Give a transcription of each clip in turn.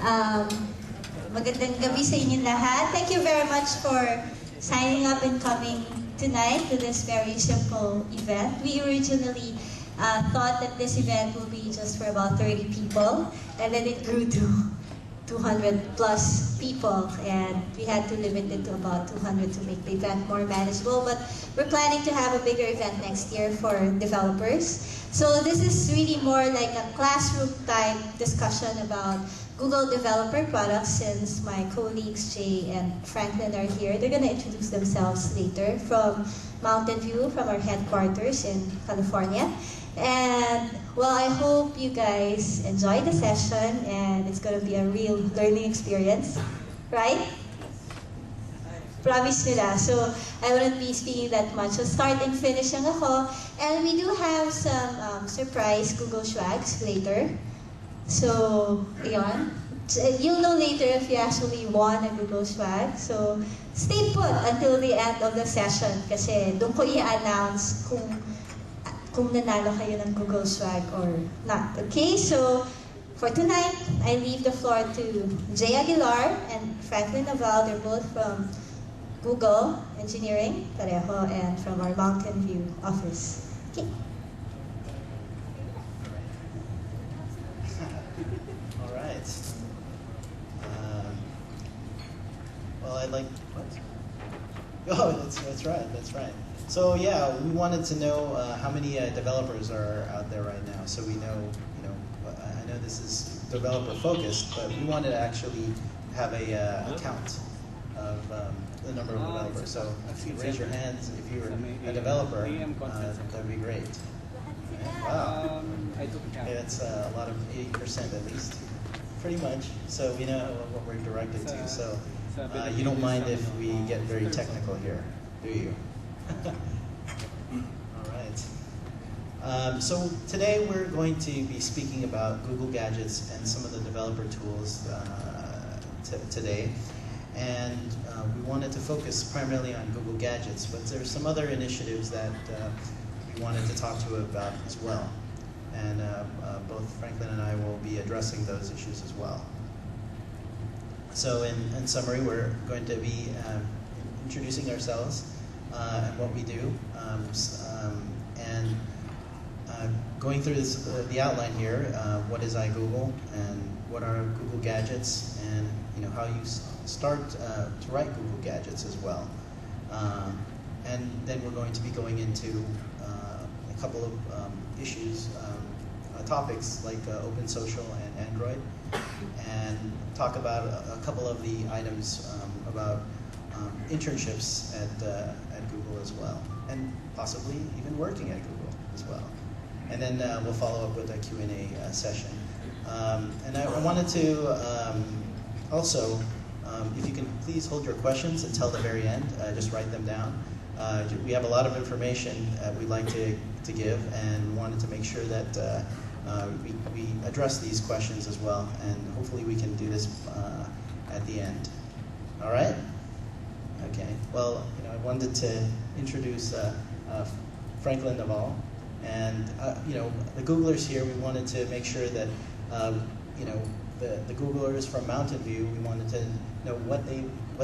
Um, Magandang gabi sa inyong lahat. Thank you very much for signing up and coming tonight to this very simple event. We originally thought that this event will be just for about 30 people, and then it grew to 200 plus people, and we had to limit it to about 200 to make the event more manageable. But we're planning to have a bigger event next year for developers. So this is really more like a classroom type discussion about Google developer products, since my colleagues Jay and Franklin are here. They're going to introduce themselves later from Mountain View, from our headquarters in California. And well, I hope you guys enjoy the session, and it's going to be a real learning experience, right? Promise nila. So I wouldn't be speaking that much. So start and finish lang ako. And we do have some surprise Google swags later. So, yun. You'll know later if you actually won a Google swag. So, stay put until the end of the session kasi doon ko i-announce kung nanalo kayo ng Google swag or not. Okay, so for tonight, I leave the floor to Jay Aguilar and Franklin Naval. They're both from Google Engineering, pareho, and from our Mountain View office. Okay. All right. Well, I'd like, what? Oh, that's right, that's right. So yeah, we wanted to know how many developers are out there right now. So we know, I know this is developer focused, but we wanted to actually have a count of the number of developers. So if you raise your hands, if you're a developer, that'd be great. Wow. Okay, that's a lot of 80% at least, pretty much. So we know what we're directed to. So you don't mind if we get very technical here, do you? All right. So today we're going to be speaking about Google Gadgets and some of the developer tools today. And we wanted to focus primarily on Google Gadgets, but there's some other initiatives that we wanted to talk to you about as well. And both Franklin and I will be addressing those issues as well. So in summary, we're going to be introducing ourselves and what we do, and going through this, the outline here, what is iGoogle and what are Google Gadgets, and how you start to write Google Gadgets as well. And then we're going to be going into a couple of issues, topics like Open Social and Android, and talk about a couple of the items about internships at Google as well, and possibly even working at Google as well. And then we'll follow up with a Q&A session. And I wanted to also, if you can please hold your questions until the very end, just write them down. We have a lot of information we'd like to give, and wanted to make sure that we address these questions as well, and hopefully we can do this at the end. All right? Okay. Well, I wanted to introduce Franklin Naval, and the Googlers here. We wanted to make sure that the Googlers from Mountain View. We wanted to know what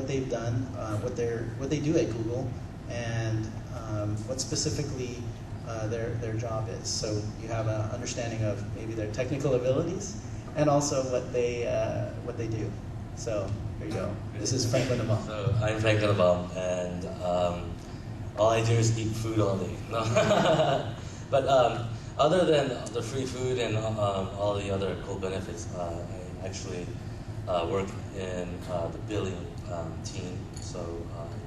they've done, what they do at Google, and what specifically their job is. So you have an understanding of maybe their technical abilities, and also what they do. So here you go. This is Franklin Naval. So I'm Franklin Naval, and all I do is eat food all day. No. But other than the free food and all the other cool benefits, I actually work in the billing team. So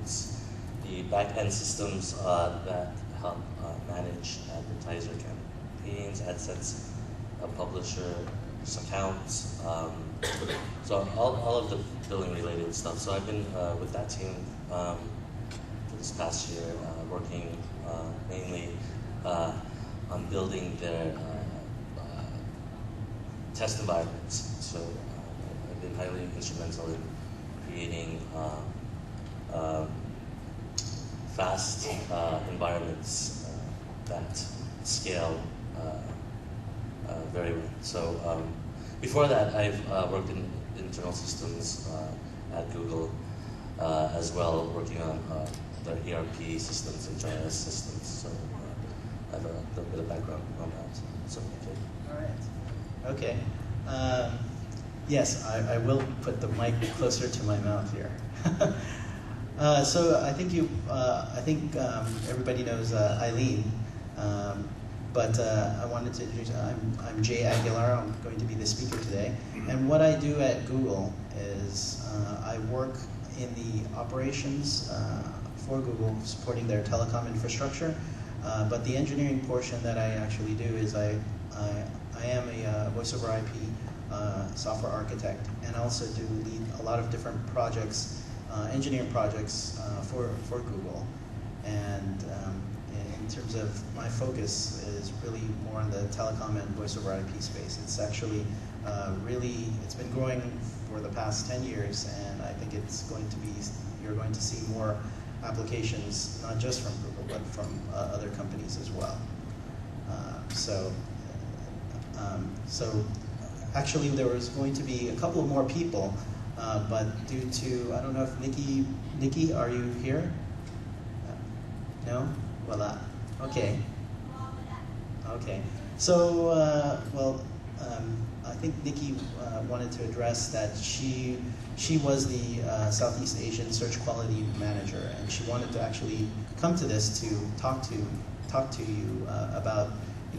it's the back-end systems that help manage advertiser campaigns, AdSense, publishers' accounts. So all of the billing-related stuff. So I've been with that team for this past year, working mainly on building their test environments. So I've been highly instrumental in creating fast environments that scale very well. So before that, I've worked in internal systems at Google as well, working on their ERP systems and GIS systems. So I have a little bit of background on that. So okay. All right. Okay. Yes, I will put the mic closer to my mouth here. So I think everybody knows Eileen, but I wanted to introduce. I'm Jay Aguilar. I'm going to be the speaker today. And what I do at Google is I work in the operations for Google, supporting their telecom infrastructure. But the engineering portion that I actually do is I am a voice over IP software architect, and also do lead a lot of different projects, engineering projects for Google. And in terms of my focus is really more on the telecom and voice over IP space. It's actually it's been growing for the past 10 years, and I think you're going to see more applications, not just from Google, but from other companies as well. So actually there was going to be a couple of more people, but due to, I don't know if Nikki, are you here? No? Voila. Okay. Okay. So, I think Nikki wanted to address that she was the Southeast Asian Search Quality Manager, and she wanted to actually come to this to talk to you about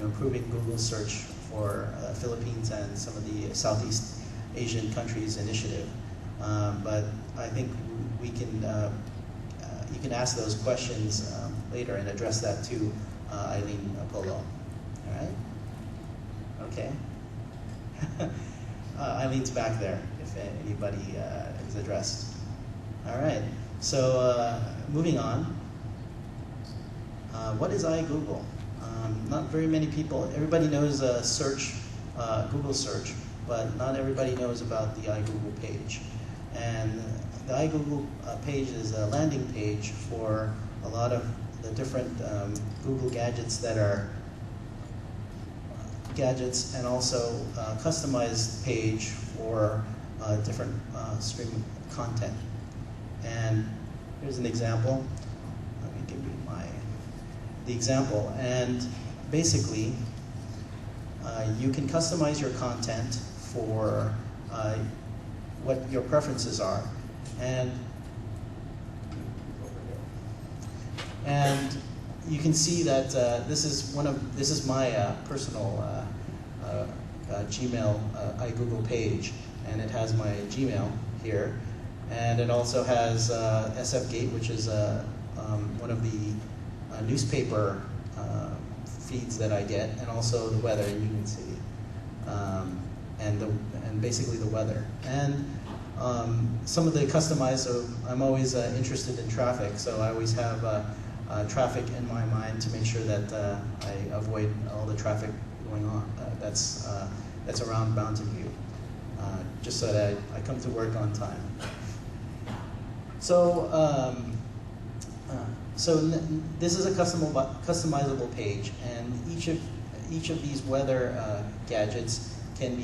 improving Google search for Philippines and some of the Southeast Asian countries initiative. But I think we can you can ask those questions later and address that to Eileen Apollo. All right? Okay. Eileen's back there if anybody is addressed. All right. So moving on. What is iGoogle? Not very many people. Everybody knows search, Google search, but not everybody knows about the iGoogle page. And the iGoogle page is a landing page for a lot of the different Google gadgets that are gadgets, and also a customized page for different stream content. And here's an example. Let me give you the example. And basically, you can customize your content for what your preferences are. And you can see that this is my personal Gmail iGoogle page, and it has my Gmail here, and it also has SFGate, which is one of the newspaper feeds that I get, and also the weather, and you can see, and basically the weather. And some of the customized, so I'm always interested in traffic, so I always have traffic in my mind to make sure that I avoid all the traffic going on that's around Mountain View, just so that I come to work on time. So, this is a customizable page, and each of these weather gadgets can be